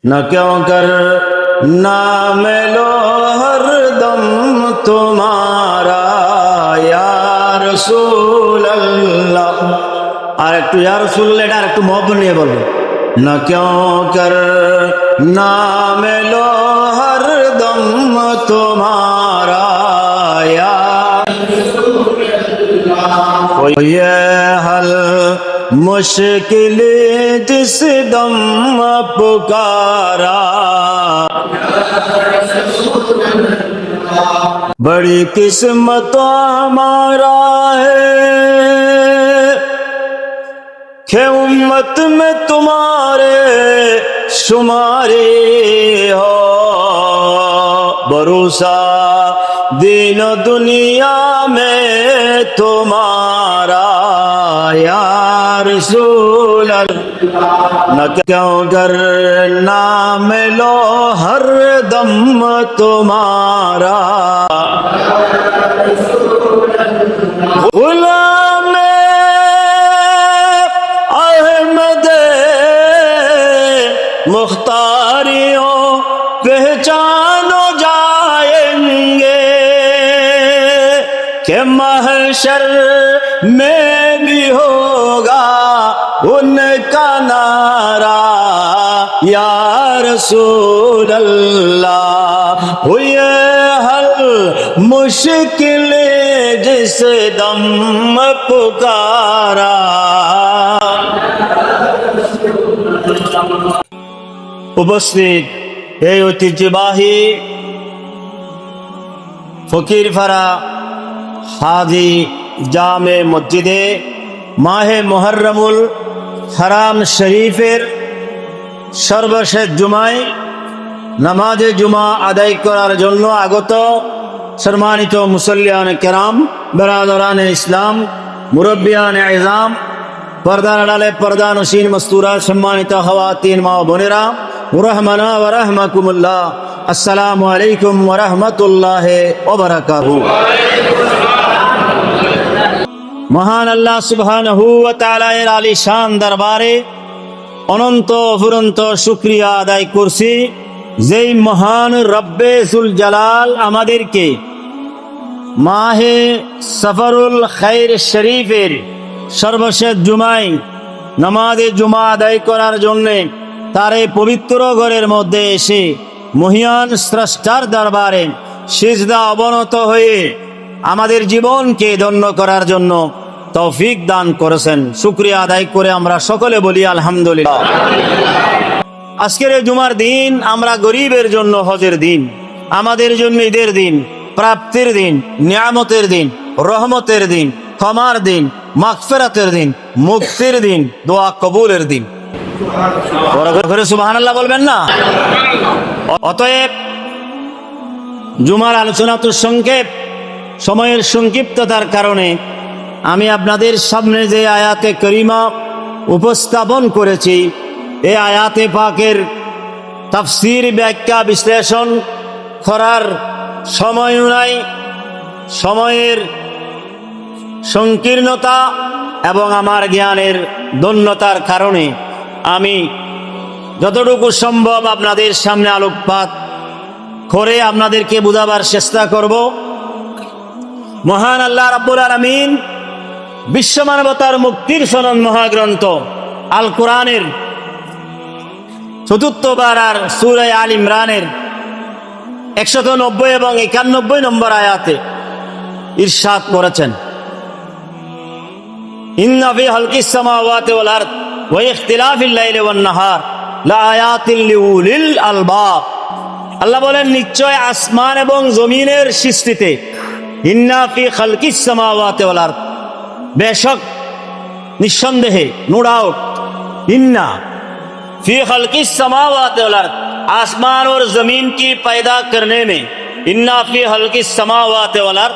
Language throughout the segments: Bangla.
न क्यों कर नाम लो हरदम तुम्हारा या रसूल अल्लाह। আর একটু ইয়া রাসূলুল্লাহ, এটা আর একটু মহব্বত নিয়ে বলবো। न क्यों कर नाम लो हरदम तुम्हारा या ये हल मुश्किल जिस दम पुकारा, बड़ी किस्मत हमारा है कि उम्मत में तुम्हारे शुमारे हो। भरोसा दीन दुनिया में तुम्हारा या रसूल अल्लाह। न क्यों कर नाम लो हर दम तुम्हारा, गुलाम अहमद मुख्तारियों पहचानो जाएंगे कि महशर में भी होगा उनका नारा या रसूल अल्लाह। हुए हल मुश्किल जिस दम पुकारा। উপস্থিত এই ঐতিহ্যবাহী ফকিরপাড়া হাজি জামে মসজিদে মাহে মুহররমুল হারাম শরীফের সর্বশেষ জুমায় নামাজে জুমা আদায় করার জন্য আগত সম্মানিত মুসল্লিয়ান কেরাম, বেরাদরান ইসলাম, মুরব্বিয়ান ইজাম, পর্দার আড়ালে পর্দা নশীন মস্তুরা সম্মানিত খাওয়াতিন মা ও বোনেরা, রহমানা ওয়া রাহমাকুমুল্লাহ, আসসালামু আলাইকুম ওয়া রাহমাতুল্লাহি ওয়া বারাকাতুহু। মহান আল্লাহ সুবহানাহু ওয়া তাআলা এর আলিশান দরবারে অনন্ত অফুরন্ত শুকরিয়া আদায় করছি, যেই মহান রব্বে যুল জালাল আমাদেরকে মাহে সফরুল খাইর শরীফের সর্বশেষ জুমায় নামাজে জুমা আদায় করার জন্যে তার এই পবিত্র ঘরের মধ্যে এসে মহিয়ান স্রষ্টার দরবারে সিজদা অবনত হয়ে আমাদের জীবনকে ধন্য করার জন্য তৌফিক দান করেছেন। শুকরিয়া আদায় করে আমরা সকলে বলি আলহামদুলিল্লাহ। আজকের এই জুমার দিন আমরা গরিবের জন্য হজের দিন, আমাদের জন্য ঈদের দিন, প্রাপ্তির দিন, নিয়ামতের দিন, রহমতের দিন, ক্ষমার দিন, মাগফিরাতের দিন, মুক্তির দিন, দোয়া কবুলের দিন। ঘরে সুবহানাল্লাহ বলবেন না? অতএব জুমার আলোচনা তো সংক্ষেপ, সময়ের সংক্ষিপ্ততার কারণে আমি আপনাদের সামনে যে আয়াতে করিমা উপস্থাপন করেছি, এই আয়াতে পাকের তাফসীর, ব্যাখ্যা, বিশ্লেষণ করার সময় নাই। সময়ের সংকীর্ণতা এবং আমার জ্ঞানের দন্যতার কারণে আমি যতটুকু সম্ভব আপনাদের সামনে আলোকপাত করে আপনাদেরকে বোঝাবার চেষ্টা করব। মহান আল্লাহ রাব্বুল আলামিন বিশ্ব মানবতার মুক্তির সনদ মহাগ্রন্থ আল কোরআনের ৪র্থ পারার সূরা আল ইমরানের ১৯০ এবং ৯১ নম্বর আয়াতে ইরশাদ করেছেন, ইন্না ফি খালকিস সামাওয়াতি ওয়াল আরদ ওয়া ইখতিলাফিল লাইলি ওয়ান নাহার লাআয়াতিন লিউলিল আলবাব। আল্লাহ বলেন, নিশ্চয় আসমান এবং জমিনের সৃষ্টিতে, ইন্না ফি খালকিস সামাওয়াতি ওয়াল আরদ, বেশক নিঃসন্দেহে, নো ডাউট, इन्ना फी खल्किस समावात वल अर्द, आसमान और जमीन की पैदा करने में, इन्ना फी खल्किस समावात वल अर्द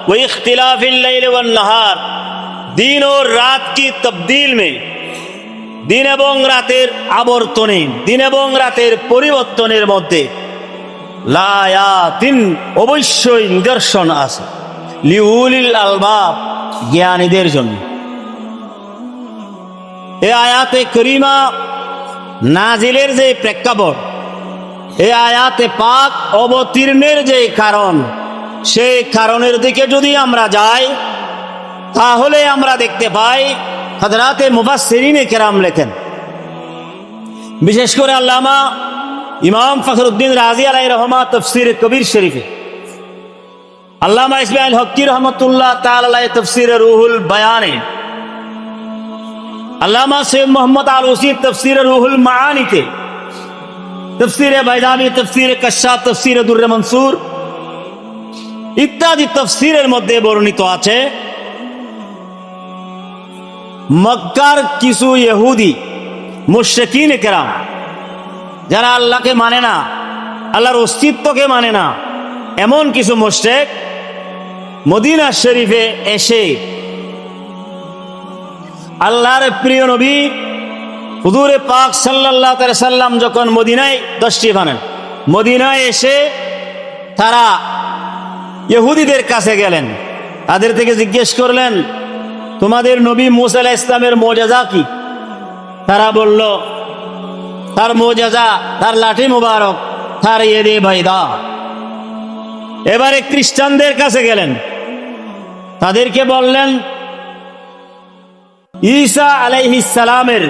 व इख्तिलाफिल लैल वन नहार, दिन और रात की तब्दील में, दिन एवं रातेर आवर्तने, दिन एवं रातेर परिवर्तनेर मध्य लायातिन अवश्यई निदर्शन आछे लिउलिल अलबाब, ज्ञानीदेर जन्य। ए आयाते करीमा नाजिलेर जे प्रेक्षापट এই আয়াতে পাক অবতীর্ণের যে কারণ, সেই কারণের দিকে যদি আমরা যাই তাহলে আমরা দেখতে পাই হযরতে মুফাসসিরিনে কেরাম লেখেন, বিশেষ করে আল্লামা ইমাম ফখরুদ্দিন রাজি আলাইহির রহমা তাফসীর কবির শরীফে, আল্লামা ইসমাইল হক্কি রহমতুল্লাহ তাআলা আলাইহি তাফসীর রুহুল বায়ানে, আল্লামা সৈয়দ মোহাম্মদ আলুসি তাফসীর রুহুল মাআনিতে, তাফসীর বাইদাবি, তাফসীর কাশশাফ, তাফসীর দুররে মনসুর ইত্যাদি তাফসীরের মধ্যে বর্ণিত আছে মক্কার কিছু ইহুদি মুশরিকিন কেরাম যারা আল্লাহকে মানে না, আল্লাহর অস্তিত্বকে মানে না, এমন কিছু মুশরিক মদিনা শরীফে এসে আল্লাহর প্রিয় নবী হুজুরে পাক সাল্লাল্লাহু আলাইহি সাল্লাম যখন মদিনায় তশরিফ আনেন, মদিনায় এসে তারা ইহুদিদের কাছে গেলেন, তাদের থেকে জিজ্ঞেস করলেন তোমাদের নবী মুসা আলাইহিস সালামের মুজিজা কি? তারা বলল তার মুজিজা তার লাঠি মুবারক, তার ইয়েদে বাইদা। এবারে খ্রিস্টানদের কাছে গেলেন, তাদেরকে বললেন ঈসা আলাইহিস সালামের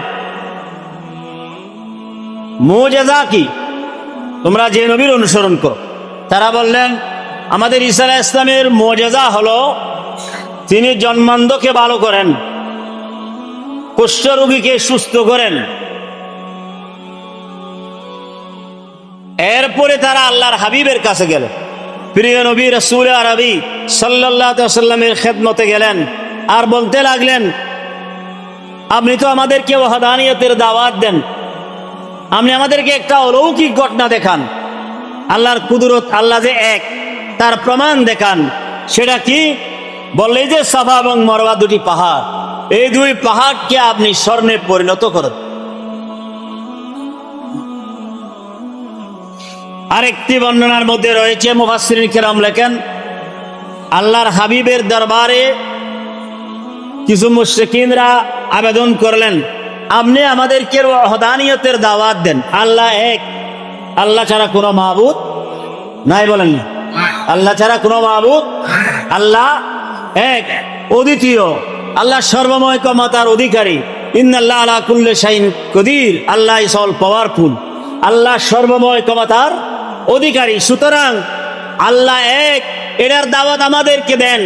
মুজিজা কি? তোমরা যে নবীর অনুসরণ করো। তারা বললেন আমাদের ঈসা আলাইহিস সালামের মুজিজা হলো তিনি জন্মান্ধকে ভালো করেন, কুষ্ঠরোগীকে সুস্থ করেন। এরপরে তারা আল্লাহর হাবিবের কাছে গেলেন, প্রিয় নবী রাসূল আরবি সাল্লাল্লাহু আলাইহি ওয়াসাল্লামের খেদমতে গেলেন আর বলতে লাগলেন আপনি তো আমাদেরকে ওয়াহদানিয়তের দাওয়াত দেন, আপনি আমাদেরকে একটা অলৌকিক ঘটনা দেখান, আল্লাহর কুদরত, আল্লাহ যে এক তার প্রমাণ দেখান। সেটা কি? বললে যে সাফা এবং মারওয়া দুটি পাহাড়, এই দুই পাহাড়কে আপনি স্বর্ণে পরিণত করেন। আরেকটি বর্ণনার মধ্যে রয়েছে, মুফাসসিরিন কেরাম লেখেন আল্লাহর হাবিবের দরবারে কিছু মুশরিকিনরা আবেদন করলেন আপনি আমাদেরকে ওয়াহদানিয়তের দাওয়াত দেন, আল্লাহ এক, আল্লাহ ছাড়া কোনো মাবুদ নাই। বলেন আল্লাহ ছাড়া কোনো মাবুদ, আল্লাহ এক, অদ্বিতীয়, আল্লাহ সর্বময় ক্ষমতার অধিকারী। ইন্নাল্লাহ আলা কুল্লি শাইইন কদির, আল্লাহ ইজ অল পাওয়ারফুল, আল্লাহ সর্বময় ক্ষমতার অধিকারী। সুতরাং আল্লাহ এক, এটার দাওয়াত আমাদেরকে দেন।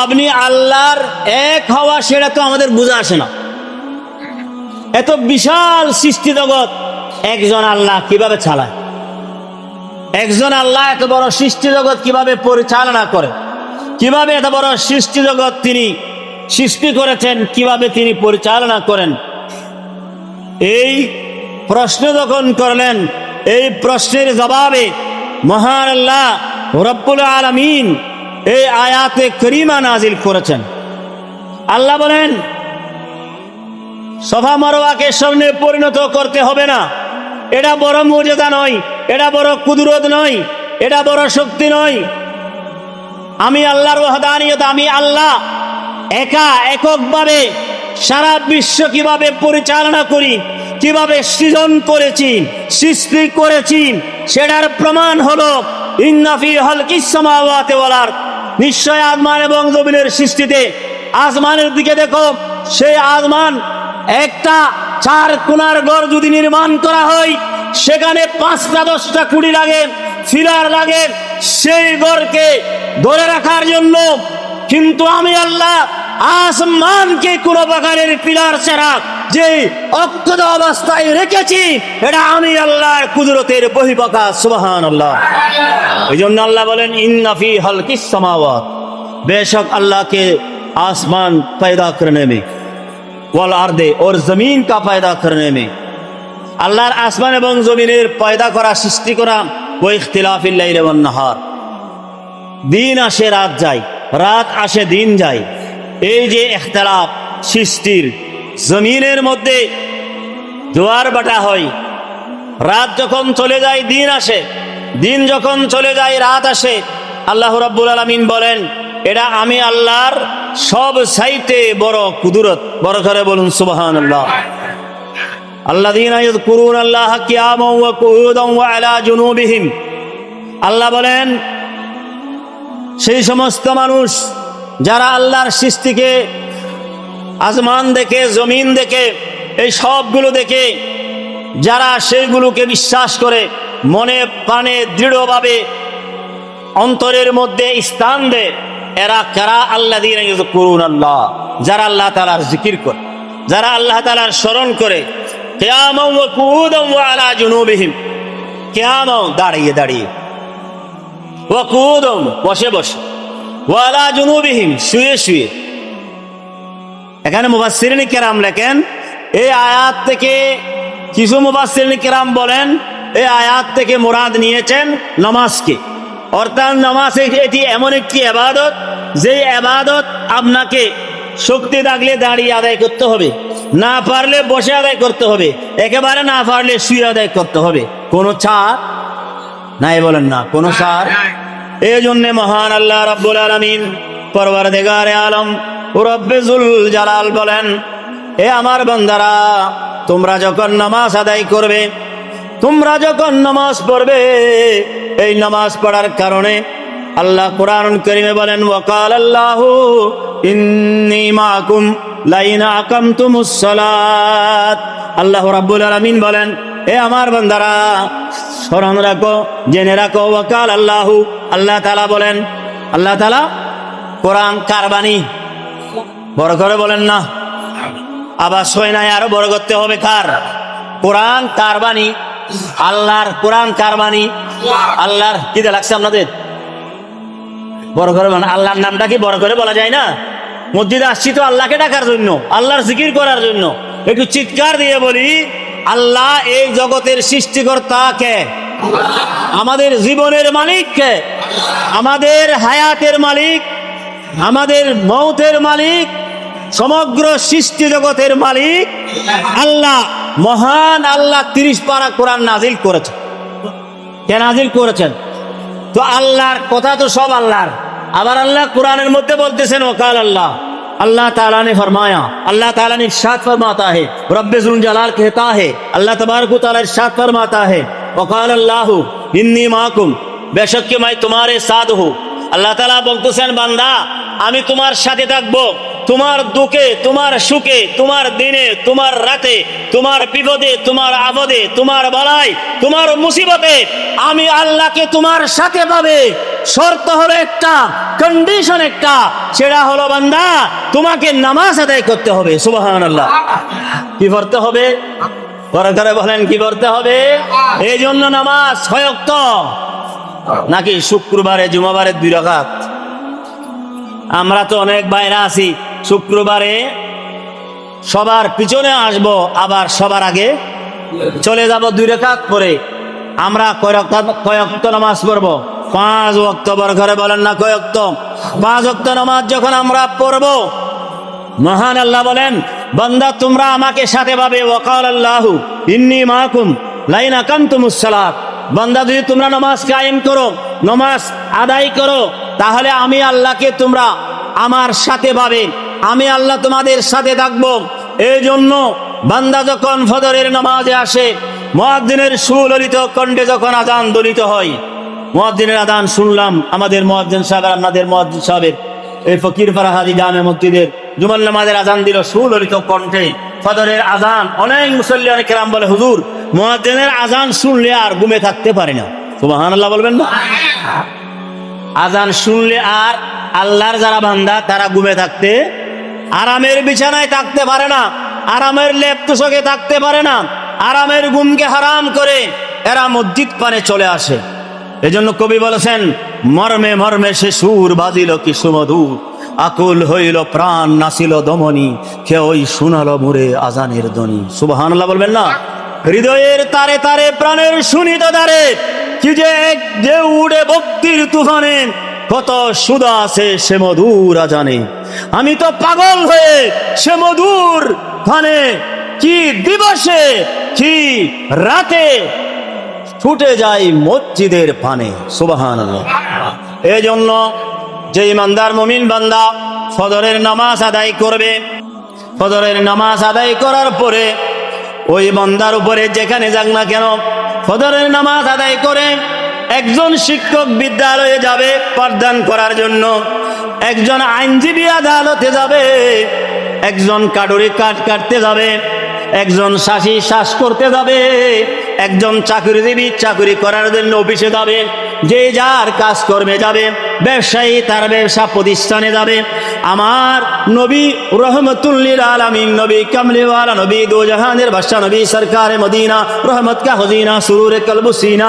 আপনি আল্লাহর এক হওয়া সেটা তো আমাদের বোঝা আসে না। এত বিশাল সৃষ্টি জগৎ একজন আল্লাহ কিভাবে চালায়? একজন আল্লাহ এত বড় সৃষ্টি জগৎ কিভাবে পরিচালনা করে? কিভাবে এত বড় সৃষ্টি জগৎ তিনি সৃষ্টি করেছেন, কিভাবে তিনি পরিচালনা করেন? এই প্রশ্ন যখন করলেন, এই প্রশ্নের জবাবে মহান আল্লাহ রব্বুল আলামিন এই আয়াতে করিমা নাজিল করেছেন। আল্লাহ বলেন সাফা মারওয়াকে স্বর্ণে পরিণত করতে হবে না, এটা বড় মুজিজা নয়, এটা বড় কুদরত নয়, এটা বড় শক্তি নয়। আমি আল্লাহর ওয়াহদানিয়ত, আমি আল্লাহ একা এককভাবে সারা বিশ্ব কিভাবে পরিচালনা করি, কিভাবে সৃজন করেছি, সৃষ্টি করেছি, সেটার প্রমাণ হলো ইন্না ফি খালকিস সামাওয়াতি ওয়াল আরদ, নিশ্চয় আসমান এবং জমিনের সৃষ্টিতে। আসমানের দিকে দেখো, সেই আসমান একটা চার কোণার ঘর যদি নির্মাণ করা হয়, সেখানে 5টা-10টা কুড়ি লাগে, ফিলার লাগে সেই ঘরকে ধরে রাখার জন্য। কিন্তু আমি আল্লাহ আসমানকে কোন প্রকারের পিলার ছাড়া যে অক্ষত অবস্থায় রেখেছি, এটা আমি আল্লাহর কুদরতের বহিঃপ্রকাশ। সুবহানাল্লাহ। এই জন্য আল্লাহ বলেন ইন্না ফি খালকিস সামাওয়াত, बेशक अल्लाह के आसमान पैदा करने में, वल अर्दे और जमीन का पैदा करने में, আল্লাহর আসমান এবং জমিনের পয়দা করা, সৃষ্টি করা, ও ইখতিলাফিল লাইলি ওয়ান নাহার, দিন আসে রাত যায়, রাত আসে দিন যায়, এই যে ইখতিলাফ সৃষ্টির, জমিনের মধ্যে জোয়ার বাটা হয়, রাত যখন চলে যায় দিন আসে, দিন যখন চলে যায় রাত আসে। আল্লাহ রাব্বুল আলামিন বলেন এটা আমি আল্লাহর সব চাইতে বড় কুদরত। বড় করে বলুন সুবহানাল্লাহ। আল্লাযীনা ইয়াযকুরুনাল্লাহা কিয়ামান ওয়া কুউদান ওয়া আলা জুনুবিহিম। আল্লাহ বলেন সেই সমস্ত মানুষ যারা আল্লাহর সৃষ্টিকে, আসমান দেখে, জমিন দেখে, এই সবগুলো দেখে যারা সেইগুলোকে বিশ্বাস করে, মনে প্রাণে দৃঢ়ভাবে অন্তরের মধ্যে স্থান দেয়, এরা কারা? আল্লাযীনা ইয়াযকুরুনাল্লাহ, যারা আল্লাহ তাআলার জিকির করে, যারা আল্লাহ তাআলার স্মরণ করে, কিয়ামান ওয়া কুউদান ওয়া আলা জুনুবিহিম, কিয়ামান দাঁড়িয়ে দাঁড়িয়ে, ওয়া কুউদান বসে বসে, ওয়া আলা জুনুবিহিম শুয়ে শুয়ে। এখানে মুফাসসিরিন কেরাম লেখেন, এই আয়াত থেকে কিছু মুফাসসিরিন কেরাম বলেন এই আয়াত থেকে মুরাদ নিয়েছেন নামাজকে। অর্থাৎ নামাজ এটি এমন একটি ইবাদত, যে ইবাদত আপনাকে শক্তি থাকলে দাঁড়িয়ে আদায় করতে হবে, না পারলে বসে আদায় করতে হবে, একেবারে না পারলে শুয়ে আদায় করতে হবে। কোনো ছাড় নাই, বলেন না কোনো ছাড়। এই জন্যে মহান আল্লাহ রাব্বুল আলামিন পরওয়ারদিগারে আলম রব্বে যুল জালাল বলেন, এ আমার বান্দারা, তোমরা যখন নামাজ আদায় করবে, তোমরা যখন নামাজ পড়বে, এই নামাজ পড়ার কারণে আল্লাহ কুরআনুল কারীমে বলেন, ওয়াকাল আল্লাহু ইন্নী মাআকুম লাইন আকামতুমুস সালাত। আল্লাহ রাব্বুল আলামিন বলেন, এ আমার বান্দারা স্মরণ রাখো, জেনে রাখো, ওয়াকাল আল্লাহু, আল্লাহ তাআলা বলেন। আল্লাহ তাআলা কোরআন কার বাণী? বড় করে বলেন না, আবার সয় নাই, আরো বড় করতে হবে। কার? কোরআন কার বাণী? আল্লাহর। কোরআন কার বাণী? আল্লাহর। কি লাগছে আপনাদের? বড় করে বলেন। আল্লাহর নামটা কি বড় করে বলা যায় না? মসজিদে আসছি তো আল্লাহকে ডাকার জন্য, আল্লাহর জিকির করার জন্য। একটু চিৎকার দিয়ে বলি, আল্লাহ এই জগতের সৃষ্টিকর্তা কে? আমাদের জীবনের মালিক কে? আমাদের হায়াতের মালিক, আমাদের মৌতের মালিক, সমগ্র সৃষ্টি জগতের মালিক আল্লাহ। মহান আল্লাহ 30 পারা কোরআন নাজিল করেছেন। কে নাজিল করেছেন? তো আল্লাহর কথা তো সব আল্লাহর। আবার আল্লাহ कुरान मध्य बोलते हैं वकाल अल्लाह, अल्लाह ताला ने फरमाया, अल्लाह ताला ने इरशाद फरमाता है, रब्बे जुल जलाल कहता है, अल्लाह तबारक व तआला इरशाद फरमाता है, वकाल अल्लाह इन्नी माकुम, बेशक कि मैं तुम्हारे साथ हूँ। अल्लाह ताला बोलते हैं बंदा, আমি তোমার সাথে থাকবো, তোমার দুঃখে, তোমার সুখে, তোমার দিনে, তোমার রাতে, তোমার বিপদে, তোমার আপদে, তোমার বালায়, তোমার মুসিবতে আমি আল্লাহকে তোমার সাথে পাবে। শর্ত হলো একটা, কন্ডিশন একটা, সেটা হলো বান্দা তোমাকে নামাজ আদায় করতে হবে। সুবহানাল্লাহ। কি করতে হবে? করে বলেন কি করতে হবে? এই জন্য নামাজ 6 ওয়াক্ত নাকি শুক্রবারে জুমাবারে 2 রাকাত। আমরা তো অনেক বাইরে আছি, শুক্রবারে সবার পিছনে আসব, আবার সবার আগে চলে যাব 2 রাকাত পরে। আমরা কয় ওয়াক্ত নামাজ পড়ব? 5 ওয়াক্ত। বড় করে বলেন না কয় ওয়াক্ত? 5 ওয়াক্ত নামাজ যখন আমরা পড়ব, মহান আল্লাহ বলেন, বান্দা তোমরা আমাকে সাথে পাবে। ওয়াকাল আল্লাহু ইন্নী মাকুম লাইন আকামতুমুস সালাত। বান্দা যদি তোমরা নামাজ কায়েম করো, নামাজ আদায় করো, তাহলে আমি আল্লাহকে তোমরা আমার সাথে পাবে, আমি আল্লাহ তোমাদের সাথে থাকবো। এই জন্য বান্দা যখন ফজরের নামাজে আসে, মুয়াজ্জিনের সুললিত কণ্ঠে যখন আযান ধ্বনিত হয়, মুয়াজ্জিনের আযান শুনলাম, আমাদের মুয়াজ্জিন সাহেব, আপনাদের মুয়াজ্জিন সাহেবের এই ফকিরপাড়া হাজী জামে মসজিদের জুমার নামাজের আযান দিল সুললিত কণ্ঠে, ফজরের আযান। অনেক মুসল্লিয়ানে কেরাম বলে, হুজুর মুয়াজ্জিনের আযান শুনলে আর ঘুমে থাকতে পারি না। সুবহানাল্লাহ বলবেন না? আযান শুনলে আর আল্লাহর যারা বান্দা তারা ঘুমে থাকতে, আরামের বিছানায় থাকতে পারে না, আরামের লেপ তোষকে থাকতে পারে না, আরামের ঘুমকে হারাম করে এরা মসজিদ পানে চলে আসে। এজন্য কবি বলেছেন, মর্মে মর্মে সে সুর বাজিল কি সুমধুর, আকুল হইল প্রাণ নাছিল দমনি, কেউই শুনালো মুরে আজানের ধ্বনি। সুবহানাল্লাহ বলবেন না? হৃদয়ের তারে তারে প্রাণের শুনিত দ্বারে, কি যে উড়ে ভক্তির তুফানে, কত সুধা আছে সে মধুর আজানে। আমি তো পাগল হয়ে সে মধুর ধানে, কি দিবসে কি রাতে ছুটে যাই মসজিদের পানে। সুবহানাল্লাহ। এই জন্য যে ইমানদার মুমিন বান্দা ফজরের নামাজ আদায় করবে, ফজরের নামাজ আদায় করার পরে ওই বান্দার উপরে যেখানে যাক না কেন ফজরের নামাজ আদায় করে একজন শিক্ষক বিদ্যালয়ে যাবে পাঠদান করার জন্য, একজন আইনজীবী আদালতে যাবে, একজন কাঠুরে কাঠ কাটতে যাবে, একজন শাসি শ্বাস করতে যাবে, একজন চাকরিজীবী চাকরি করার জন্য অফিসে যাবে, যে যার কাজকর্মে যাবে, ব্যবসায়ী তার ব্যবসা প্রতিষ্ঠানে যাবে। আমার নবী রহমতুল্লিল আলামিন, নবী কামলিওয়ালা, নবী দো জাহানের বাদশা, নবী সরকারে মদিনা, রহমত কা হজিনা, সুরুরে কলবুসিনা,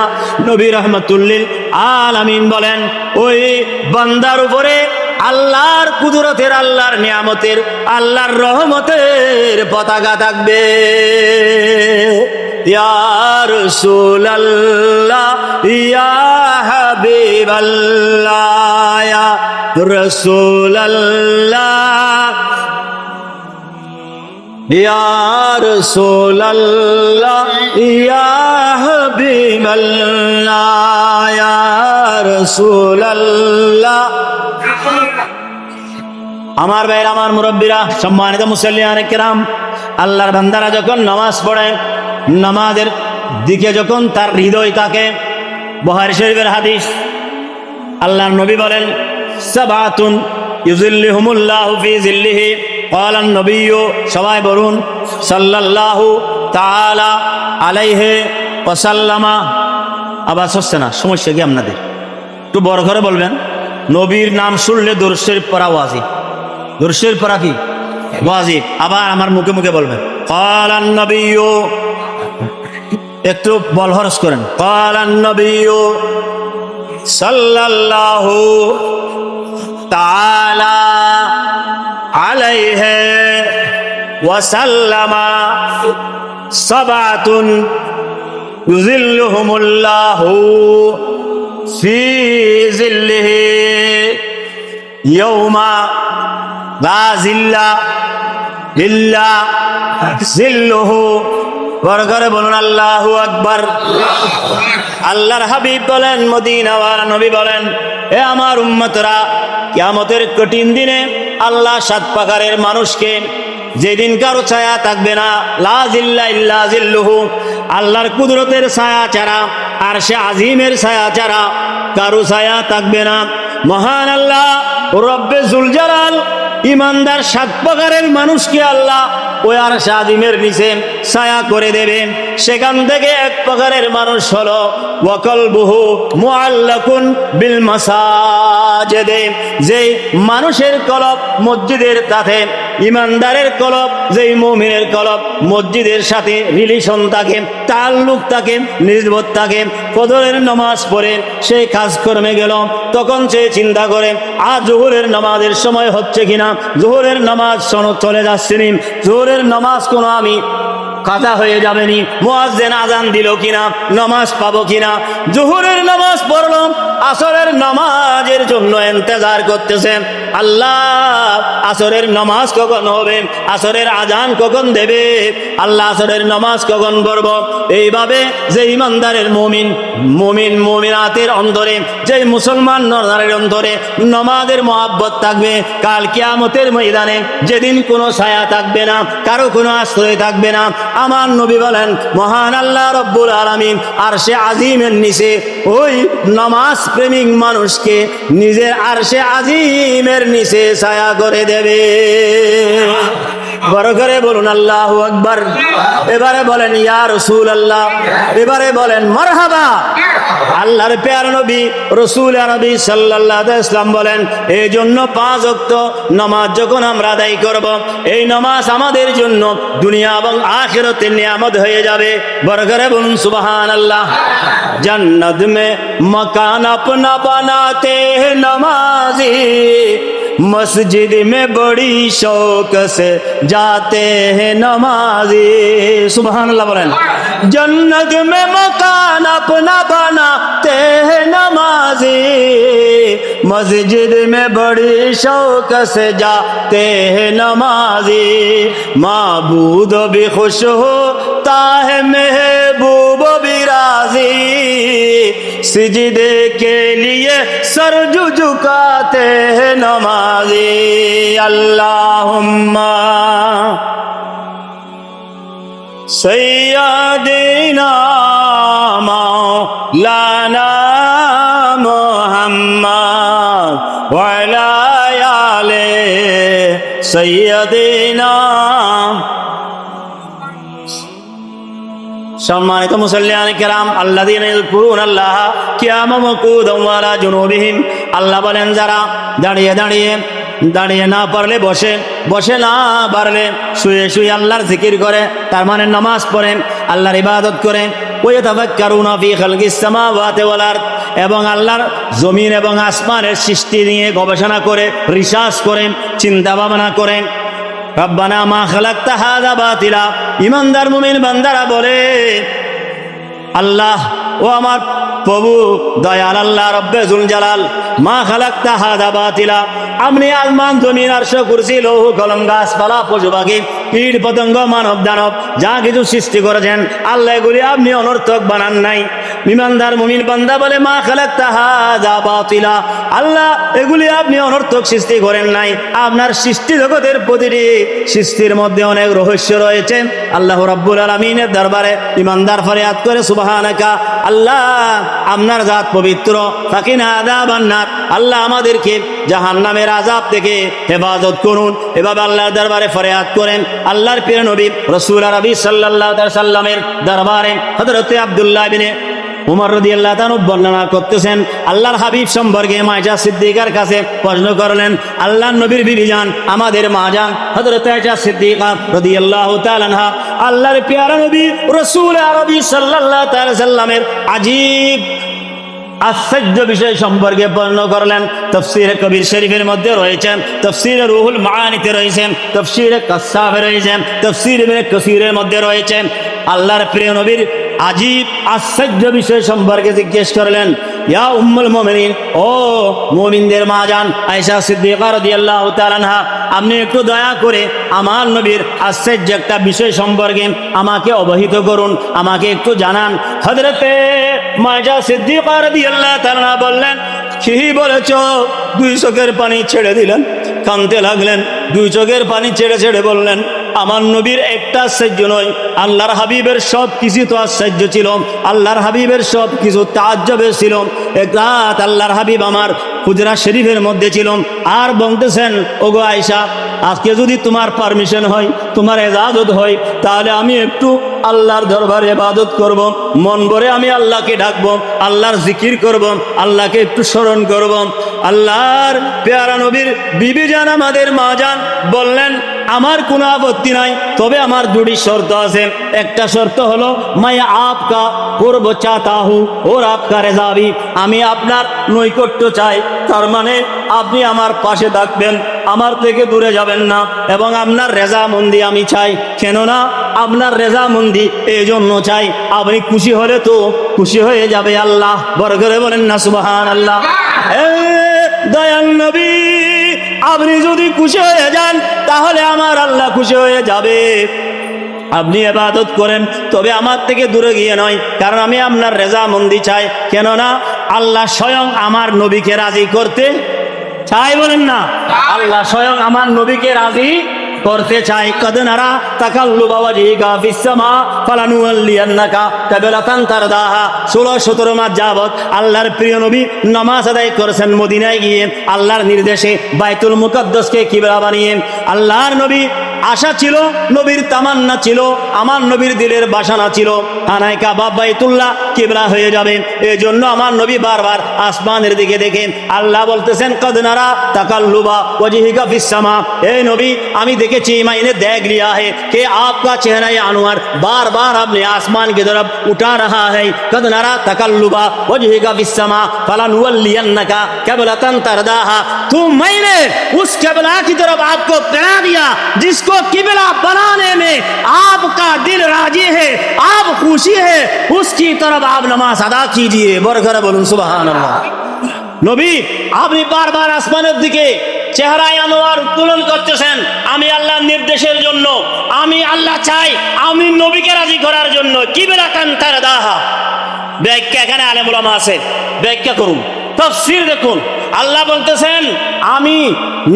নবী রহমতুল্লিল আলামিন বলেন, ওই বান্দার উপরে আল্লাহর কুদরতের, আল্লাহর নিয়ামতের, আল্লাহর রহমতের পতাকা থাকবে। ইয়া রাসূলুল্লাহ, ইয়া হাবিবাল্লাহ, ইয়া রাসূলুল্লাহ, ইয়া রাসূলুল্লাহ, ইয়া হাবিবাল্লাহ, ইয়া রাসূলুল্লাহ। আমার ভাইয়ের, আমার মুরব্বীরা, সম্মানিত মুসল্লিয়ানে কেরাম, আল্লাহর বান্দারা যখন নামাজ পড়ে, নামাজের দিকে যখন তার হৃদয় থাকে, বুখারী শরীফের হাদিস, আল্লাহর নবী বলেন, সাবাতুন ইউজিল্লুহুমুল্লাহু ফি জিল্লিহি, ক্বালান নবিয়্যু, সবাই বলুন সাল্লাল্লাহু তাআলা আলাইহি ওয়াসাল্লামা। আবার হচ্ছে না, সমস্যা কি আপনাদের? একটু বড় করে বলবেন। নবীর নাম শুনলে দরুদ শরীফ পড়া ওয়াজিব। দরুদ শরীফ পড়া কি ওয়াজিব? আবার আমার মুখে মুখে বলবেন, ক্বালান নবিয়্যু, একটু বল হরস করেন, ক্বালান নবিয়্যু সাল্লাল্লাহু তাআলা আলাইহি ওয়াসাল্লামা, সাবাতুন ইউজিল্লুহুমুল্লাহু ফি জিল্লিহি ইয়াউমা লা জিল্লা ইল্লা জিল্লুহু। বড় করে বলুন আল্লাহু আকবার। আল্লাহর হাবিব বলেন, মদিনাওয়ালা নবী বলেন, এ আমার উম্মতরা, কিয়ামতের কঠিন দিনে আল্লাহ সাত প্রকারের মানুষকে, যেদিন কারো ছায়া থাকবে না, লা জিল্লা ইল্লা জিল্লুহু, আল্লাহর কুদরতের ছায়া ছাড়া, আরশে আজিমের ছায়া ছাড়া কারো ছায়া থাকবে না। মহান আল্লাহ রব্বে জুল জালাল ইমানদার সাত প্রকারের মানুষকে আল্লাহ ওই আরশে আজিমের নিচে ছায়া করে দেবে। সেখান থেকে এক প্রকারের মানুষ হলো ওয়াকলবুহু মুআল্লাকুন বিল মাসাজিদে, যেই মানুষের কলব মসজিদের সাথে, ইমানদারের কলব, যেই মুমিনের কলব মসজিদের সাথে রিলেশন থাকে, তাল্লুক থাকে, নিসবত থাকে। ফজরের নামাজ পড়ে সেই কাজকর্মে গেল, তখন সে চিন্তা করে আজ জোহরের নামাজের সময় হচ্ছে কিনা, জোহরের নামাজ চলে যাচ্ছে নি, জোহরের নামাজ কোনো আমি কাজা হয়ে যাবে নি, মুয়াজ্জিন আজান দিল কিনা, নামাজ পাবো কিনা। জোহরের নামাজ পড়লাম, আসরের নামাজের জন্য ইন্তজার করতেছেন, আল্লাহ আসরের নামাজ কখন হবে, আসরের আজান কখন দেবে, আল্লাহ আসরের নামাজ কখন পড়ব। এইভাবে যে ইমানদারের মুমিনাতের অন্তরে, যে মুসলমান নরনারীর অন্তরে নামাজের মহব্বত থাকবে, কাল কিয়ামতের ময়দানে যেদিন কোনো ছায়া থাকবে না, কারো কোনো আশ্রয় থাকবে না, আমার নবী বলেন, মহান আল্লাহ রব্বুল আলামিন আরশে আজিমের নিচে ওই নামাজ প্রেমিক মানুষকে নিজের আরশে আজিমের নিচে ছায়া করে দেবে। বড় করে বলুন আল্লাহু আকবার। এবারে বলেন ইয়া রাসূলুল্লাহ, এবারে বলেন মারহাবা। আল্লাহর প্যার নবী রাসূল নবী সাল্লাল্লাহু আলাইহি ওয়াসাল্লাম বলেন, এই জন্য 5 ওয়াক্ত নামাজ যখন আমরা আদায় করব, এই নামাজ আমাদের জন্য দুনিয়া এবং আখিরাতের নিয়ামত হয়ে যাবে। বড় করে বলুন সুবহানাল্লাহ। জান্নাত মে মকান अपना बनाते हैं नमाजी, मस्जिद में बड़ी शौक से जाते हैं नमाजी। सुभान अल्लाह बोलें। जन्नत में मकान अपना बनाते हैं नमाजी, मस्जिद में बड़ी शौक से जाते हैं नमाजी। माबूद भी खुश होता है, महबूब भी राजी, सिजदे के लिए सर झुकाते हैं नमाजी। अल्लाहुम्मा সৈয়দিনা মাওলানা মুহাম্মদ ওয়া আলা আলি সৈয়দিনা। সম্মানিত মুসল্লিয়ান কেরাম, আল্লাযীনা ইয়াযকুরুনাল্লাহ কিয়ামান ওয়া কুউদান ওয়া আলা জুনুবিহিম, আল্লাহ বলেন যারা দাঁড়িয়ে দাঁড়িয়ে, দাঁড়িয়ে না পারলে বসে, বসে না পারলে শুয়ে শুয়ে আল্লাহর জিকির করে, তার মানে নামাজ পড়ে, আল্লাহর ইবাদত করে। ওয়া ইয়াতাফাক্কারুনা ফি খালকিস সামাওয়াতি ওয়াল আরদ, এবং আল্লাহর জমিন এবং আসমানের সৃষ্টি নিয়ে গবেষণা করে, রিসার্চ করে, চিন্তা ভাবনা করে। রব্বানা মা খালাকতা হাযা বাতিলা, ইমানদার মুমিন বান্দারা বলে, আল্লাহ ও আমার প্রভু দয়াল আল্লাহ রব্বে জুল জালাল, মা খালাকতা হাযা বাতিলা, আপনি আসমান জমিন আরশ কুরসি লৌহ কলম গাছপালা পশু পাখি কীট পতঙ্গ মানব দানব যা কিছু সৃষ্টি করেছেন আল্লাহ এগুলি আপনি অনর্থক বানান নাই। ইমানদার মুমিন বান্দা বলে, মা খালাকতা হাযা বাতিলা, আল্লাহ এগুলি আপনি অনর্থক সৃষ্টি করেন নাই। আপনার সৃষ্টি জগতের প্রতিটি সৃষ্টির মধ্যে অনেক রহস্য রয়েছে। আল্লাহ রাব্বুল আলামিনের দরবারে ইমানদার ফরিয়াদ করে, সুবহানাকা, আল্লাহ আপনার জাত পবিত্র, ফাকিনা আযাবান নার, আল্লাহ আমাদেরকে জাহান্নামের আযাব থেকে হেফাজত করুন। এভাবে আল্লাহর দরবারে ফরিয়াদ করেন। আল্লাহর প্রিয় নবী রাসূল আরবি সাল্লাল্লাহু আলাইহি সাল্লামের দরবারে হযরত আব্দুল্লাহ ইবনে উমর রাদিয়াল্লাহু তাআলা বর্ণনা করতেছেন, আল্লাহর হাবিব সম্পর্কে মায়েশা সিদ্দিকার কাছে প্রশ্ন করলেন। আল্লাহর নবীর বিবি জান, আমাদের মা জান হযরত আয়েশা সিদ্দিকা রাদিয়াল্লাহু তাআলা আনহা আল্লাহর প্রিয় নবী রাসূল আরবি সাল্লাল্লাহু আলাইহি সাল্লামের আজীব আশ্চর্য বিষয় সম্পর্কে বর্ণনা করলেন। তাফসীরে কবির শরীফের মধ্যে রয়েছেন, তাফসীরে রুহুল মাআনিতে রয়েছেন, তাফসীরে কাসাফে রয়েছেন, তাফসীর ইবনে কাসীরের মধ্যে রয়েছেন। আল্লাহর প্রিয় নবীর আজীব আশ্চর্য বিষয় সম্পর্কে জিজ্ঞেস করলেন, ইয়া উম্মুল মুমিনিন, ও মুমিনদের মা জান আয়েশা সিদ্দিকা রাদিয়াল্লাহু তাআলা আনহা, আপনি একটু দয়া করে আমার নবীর আশ্চর্য একটা বিষয় সম্পর্কে আমাকে অবহিত করুন, আমাকে একটু জানান। হযরতে মায়েশা সিদ্দিকা রাদিয়াল্লাহু তাআলা আনহা বললেন, কি বলেছ? দুই চোখের পানি ছেড়ে দিলেন, কাঁদতে লাগলেন। দুই চোখের পানি ছেড়ে ছেড়ে বললেন, আমার নবীর একটা আশ্চর্য নয়, আল্লাহর হাবিবের সব কিছু তো আশ্চর্য ছিল, আল্লাহর হাবিবের সব কিছু তাজ্জবের ছিল। এক রাত আল্লাহর হাবিব আমার হুজরা শরীফের মধ্যে ছিল, আর বলতেছেন, ওগো আয়েশা, আজকে যদি তোমার পারমিশন হয়, তোমার ইজাজত হয়, তাহলে আমি একটু আল্লাহর দরবারে ইবাদত করব, মন ভরে আমি আল্লাহকে ডাকবো, আল্লাহর জিকির করব, আল্লাহকে একটু স্মরণ করব। আল্লাহর প্যারা নবীর বিবি জান, আমাদের মা জান বললেন, আমার কোনো আপত্তি নাই, তবে আমার দুটি শর্ত আছে। একটা শর্ত হলো, মাই আপকা কুরব চাহতা হু ওর আপকা রেজাবি, আমি আপনার নৈকট্য চাই, তার মানে আপনি আমার পাশে থাকবেন, আমার থেকে দূরে যাবেন না, এবং আপনার রেজামন্দি আমি চাই। কেননা আপনার রেজামন্দি এই জন্য চাই, আপনি খুশি হলে তো খুশি হয়ে যাবে আল্লাহ। বড় করে বলেন না সুবহানাল্লাহ। দয়াল নবী, আপনি যদি খুশি হয়ে যান তাহলে আমার আল্লাহ খুশি হয়ে যাবে। আপনি ইবাদত করেন, তবে আমার থেকে দূরে গিয়ে নয়, কারণ আমি আপনার রেজামন্দি চাই। কেননা আল্লাহ স্বয়ং আমার নবীকে রাজি করতে চাই। বলেন না, আল্লাহ স্বয়ং আমার নবীকে রাজি করতে চাই। কদ নারা তাকাল্লুবা ওয়াজহিকা ফিস সামা ফালানুওয়াল্লিয়ান্নাকা কিবলাতান তারদাহা। 16-17 মাস যাবত আল্লাহর প্রিয় নবী নামাজ আদায় করেছেন মদিনায় গিয়ে, আল্লাহর নির্দেশে বাইতুল মুকাদ্দাসকে কিবলা বানিয়ে। আল্লাহর নবী আশা ছিল, নবীর তামান্না ছিল, আমার নবীর দিলের বাসনা ছিল, খানায়ে কাবা বাইতুল্লাহ কিবলা হয়ে যাবে। এই জন্য আমার নবী বারবার আসমানের দিকে দেখেন। আল্লাহ বলতেছেন, কদ নারা তাকাল্লুবা ওয়াজহিকা ফিস সামা, এই নবী আমি দেখেছি, मैंने देख लिया है कि आपका चेहरा अनवर बार बार अपने आसमान की तरफ उठा रहा है। कद नरा तकल्लुबा वजहिका फिस्समा फलनुवल्लियन्नका क़िबलतन तरदाहा, तो मैंने उस क़िबला की तरफ आपको बना दिया जिसको क़िबला बनाने में आपका दिल राजी है, आप खुशी है, उसकी तरफ आप नमाज अदा कीजिए। बरकर बोलूं सुभान अल्लाह। নবী আপনি বারবার আসমানের দিকে চেহারায় আনোয়ার উত্তোলন করতেছেন, আমি আল্লাহর নির্দেশের জন্য, আমি আল্লাহ চাই, আমি নবীকে রাজি করার জন্য। কিবলাতান তারদাহা, ব্যাখ্যা এখানে আলেম উলামা আছে, ব্যাখ্যা করুন, তাফসীর দেখুন। আল্লাহ বলতেছেন আমি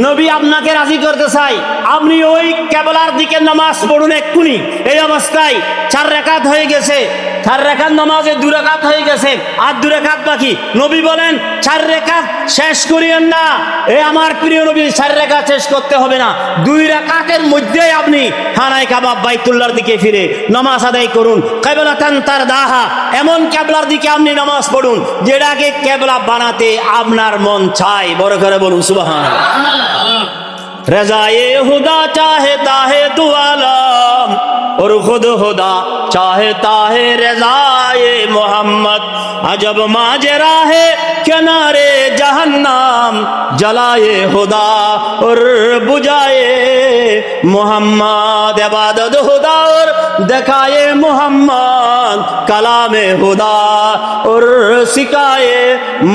নবী আপনাকে রাজি করতে চাই, আপনি ওই কেবলার দিকে নামাজ পড়ুন এক্ষুনি। এই অবস্থায় 4 রাকাত হয়ে গেছে, 4 রাকাত নামাজে 2 রাকাত হয়ে গেছে, আর 2 রাকাত বাকি। নবী বলেন 4 রাকাত শেষ করিয়েন না, এ আমার প্রিয় নবী 4 রাকাত শেষ করতে হবে না, 2 রাকাতের মধ্যেই আপনি খানায় কাবা বাইতুল্লাহর দিকে ফিরে নামাজ আদায় করুন। কিবলাতান তারদাহা, এমন কেবলার দিকে আপনি নামাজ পড়ুন যেটাকে কেবলা বানাতে আপনার মন চায়। বড় করে বলুন সুবহানাল্লাহ। रज़ाए खुदा चाहता है तू आलम और खुद खुदा चाहता है रज़ाए मोहम्मद। अजब माजरा है किनारे जहन्नम, जलाए खुदा और बुझाए मोहम्मद। इबादत खुदा और दिखाए मोहम्मद, कलामे खुदा और सिखाए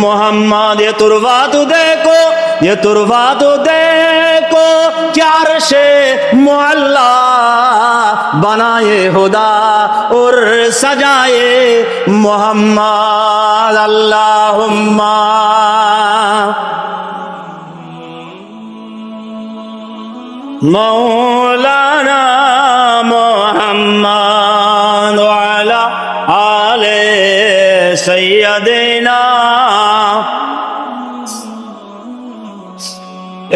मोहम्मद। ये तुरवा तू देखो, ये तुरवा तो देखो क्या अर्शे मुअल्ला बनाए खुदा और सजाए मोहम्मद। अल्लाहुम्मा मौलाना मोहम्मद व अला आले सय्यदिना।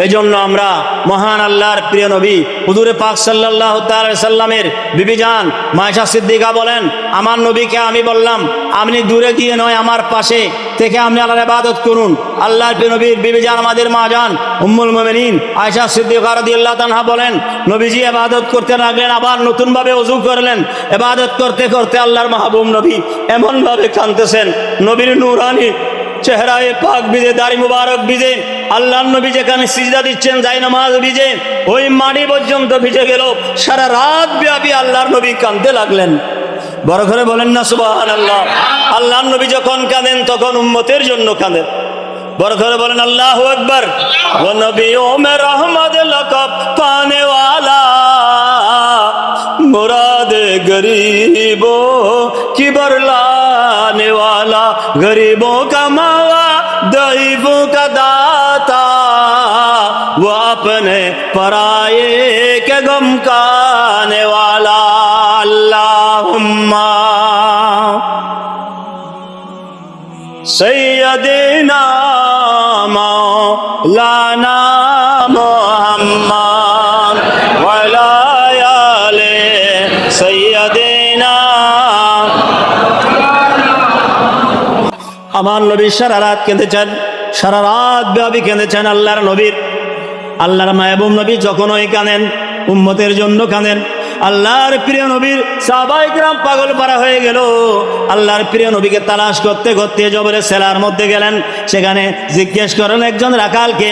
এই জন্য আমরা মহান আল্লাহর প্রিয় নবী হুজুরে পাক সাল্লাল্লাহু তাআলা সাল্লামের বিবি জান মায়েশা সিদ্দিকা বলেন, আমার নবীকে আমি বললাম আপনি দূরে গিয়ে নয় আমার পাশে থেকে আপনি আল্লাহর ইবাদত করুন। আল্লাহর প্রিয় নবীর বিবি জান আমাদের মা জান উম্মুল মুমিনিন আয়েশা সিদ্দিকা রাদিয়াল্লাহু তাআলা বলেন, নবীজি ইবাদত করতে লাগলেন, আবার নতুন ভাবে ওযু করলেন। ইবাদত করতে করতে আল্লাহর মাহবুব নবী এমন ভাবে কাঁদতেছেন, নবীর নূরানি চেহারায় পাক ভিজে, দাড়ি মুবারক ভিজে, আল্লাহর নবী যেখানে সিজদা দিচ্ছেন যাই নামাজ ভিজে, ওই মাটি পর্যন্ত ভিজে গেল। সারা রাত ব্যাপী আল্লাহর নবী কাঁদতে লাগলেন। বড় করে বলেন না সুবহানাল্লাহ। আল্লাহর নবী যখন কাঁদেন তখন উম্মতের জন্য কাঁদেন। বড় করে বলেন আল্লাহু আকবার। ও নবিयों में रहमत लक़ब पाने वाला, मुराद गरीबों की बरलाने वाला, गरीबों का मावा दईफों का दाता, वो अपने पराये के गम काने वाला। अल्लाहुम्मा सय्यदिना मौलाना मोहम्मद व अला आले सय्यदिना। আমার নবী সারা রাত কেঁদেছেন, সারা রাত ব্যাপী কেঁদেছেন আল্লাহর নবীর। আল্লাহর মাহবুব নবী যখনই কাঁদেন উম্মতের জন্য কাঁদেন। আল্লাহর প্রিয় নবীর সাহাবায়ে কিরাম পাগল পারা হয়ে গেল। আল্লাহর প্রিয় নবীকে তালাশ করতে করতে জবরের সেলার মধ্যে গেলেন, সেখানে জিজ্ঞেস করেন একজন রাখালকে।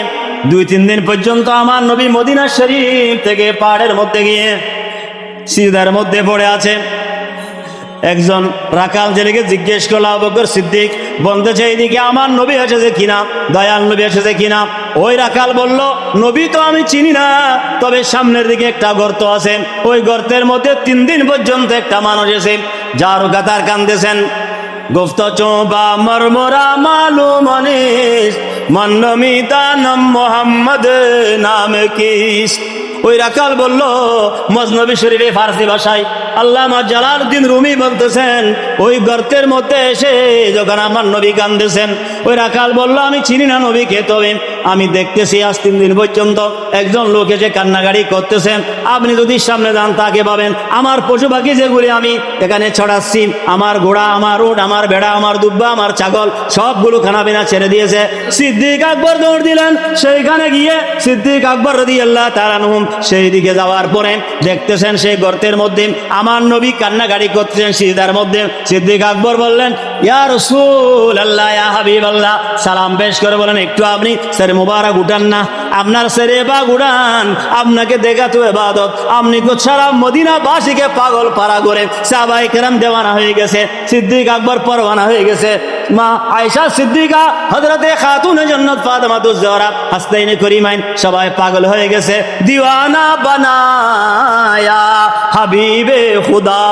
2-3 দিন পর্যন্ত আমার নবী মদিনা শরীফ থেকে পাহাড়ের মধ্যে গিয়ে সিজদার মধ্যে পড়ে আছে। একজন রাখাল জেলেকে জিজ্ঞেস করল, আবু বকর সিদ্দিক বলতেছে এইদিকে আমার নবী এসেছে কিনা, দয়াল নবী এসেছে কিনা। ওই রাখাল বলল, নবী তো আমি চিনি না, তবে সামনের দিকে একটা গর্ত আছে, ওই গর্তের মধ্যে 3 দিন পর্যন্ত একটা মানুষ এসে যারো কাতার কান্দেছেন। গুফত চোবা মরমরা মালুম অনিস মন্নমিতা নাম মোহাম্মদ নামে কিস। ওই রাখাল বলল, মজনবী শরীফে ফারসি ভাষায় আল্লামা জালালউদ্দিন রুমি বলতেছেন, ওই গর্তের মধ্যে এসে যখন আমার নবী কান্দেছেন। ওই রাখাল বলল, আমি চিনি না নবীকে, তবে আমি দেখতেছি আজ 3 দিন পর্যন্ত একজন লোক এসে কান্নাকাড়ি করতেছেন। আপনি যদি সামনে যান তাকে পাবেন। আমার পশু পাখি যেগুলি আমি এখানে ছড়াচ্ছি, আমার ঘোড়া, আমার উট, আমার ভেড়া, আমার দুব্বা, আমার ছাগল, সবগুলো খানাপিনা ছেড়ে দিয়েছে। সিদ্দিক আকবর দৌড় দিলেন, সেইখানে গিয়ে সিদ্দিক আকবর রাদিয়াল্লাহু তাআলা আনহু সেই দিকে যাওয়ার পরে দেখতেছেন সেই গর্তের মধ্যে আমার নবী কান্নাকাড়ি করতেছেন সিজদার মধ্যে। সিদ্দিক আকবর বললেন, ইয়া রাসূলুল্লাহ, ইয়া হাবিবাল্লাহ, সালাম পেশ করে বলেন, একটু আপনি সেরে মুবারক উঠান না, আপনার সেরে বা উঠান, আপনাকে দেখা তো ইবাদত, আপনি তো সারা মদিনাবাসীকে পাগল পারা করে সাহাবায়ে কেরাম দেওয়ানা হয়ে গেছে, সিদ্দিক আকবর পরওয়ানা হয়ে গেছে। মা আয়েশা সিদ্দিকা, হযরতে খাতুনে জান্নাত ফাতেমাতুজ জহরা, হাসনাইনে করিমাইন সবাই পাগল হয়ে গেছে। दीवाना बनाया हबीबे खुदा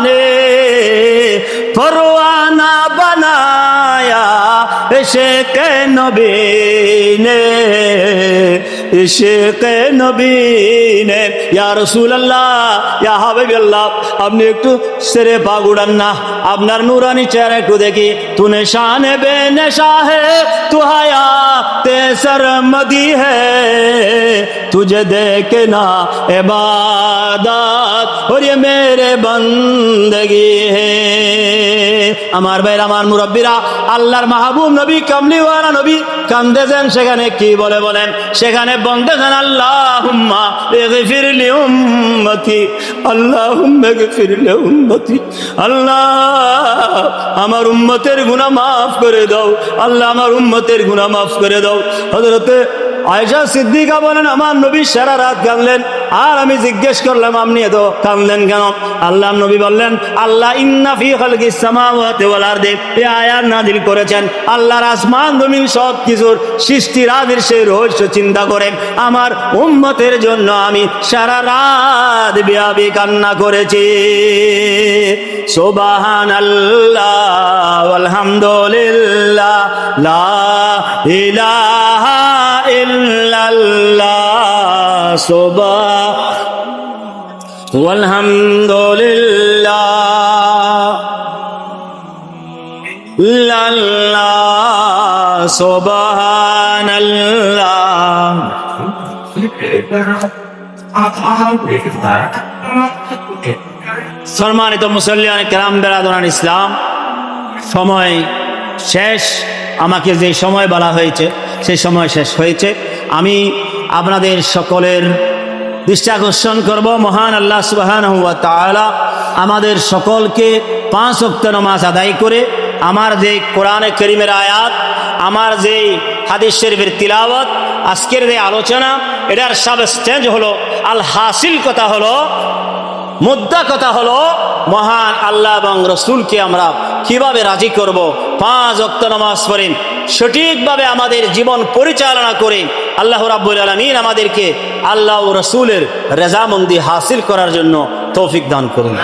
ने, परवाना बनाया इश्क़ नबी ने, इश्क़ नबी ने। या रसूल अल्लाह, या হাবিবাল্লাহ, আপনি একটু সেরে পাক উড়ান না, আপনার নূরানি চেহারা একটু দেখি। তু নিশানে বেনশা है, तू हयाते सरमदी है, तुझे देखे ना इबादत और ये मेरे बंदगी है। আমার ভাইরা, আমার মুরব্বীরা, আল্লাহর মাহবুব নবী, কামলিওয়ালা নবী কান্দেছেন। সেখানে কি বলে বলেন? সেখানে বলতেছেন আল্লাহুম্মা ইগফির লি উম্মতি, আল্লাহুম্মা ইগফির লি উম্মতি। আল্লাহ, আমার উম্মতের গুনাহ মাফ করে দাও, আল্লাহ আমার উম্মতের গুনাহ মাফ করে দাও। হযরতে আয়েশা সিদ্দিকা বলেন, আমার নবী সারা রাত কাঁদলেন। আর আমি জিজ্ঞেস করলাম, আপনি এত কাঁদলেন কেন? আল্লাহ নবী বললেন, আল্লাহ ইন্না ফি খালকিস সামাওয়াতি ওয়াল আরদি, এই আয়াত নাযিল করেছেন আল্লাহর আসমান জমিন সব কিছুর সৃষ্টির আদির সেই রহস্য চিন্তা করে আমার উম্মতের জন্য আমি সারা রাত ব্যাপী কান্না করেছি। সুবহানাল্লাহ আলহামদুলিল্লাহ লা ইলাহা ইল্লাল্লাহ সুবহান আলহামদুলিল্লাহ লাল্লাহ সুবহানাল্লাহ। সম্মানিত মুসল্লিয়ান কেরাম, বেরাদরান ইসলাম, সময় শেষ। আমাকে যে সময় বলা হয়েছে সেই সময় শেষ হয়েছে। আমি আপনাদের সকলের দৃষ্টি আকর্ষণ করব, মহান আল্লাহ সুবহানাহু ওয়া তাআলা আমাদের সকলকে 5 ওয়াক্ত নামাজ আদায় করে আমার যে কোরআনে কারীমের আয়াত, আমার যে হাদিস শরীফের তিলাওয়াত, আজকের যে আলোচনা, এটার সাবস্টেন্স হলো, আল হাসিল কথা হলো, মুদ্রা কথা হলো, মহান আল্লাহ এবং রসুলকে আমরা কিভাবে রাজি করব। 5 ওয়াক্ত নামাজ পড়ে সঠিকভাবে আমাদের জীবন পরিচালনা করে আল্লাহ রাব্বুল আলামিন আমাদেরকে আল্লাহ ও রসুলের রেজামন্দি হাসিল করার জন্য তৌফিক দান করুন।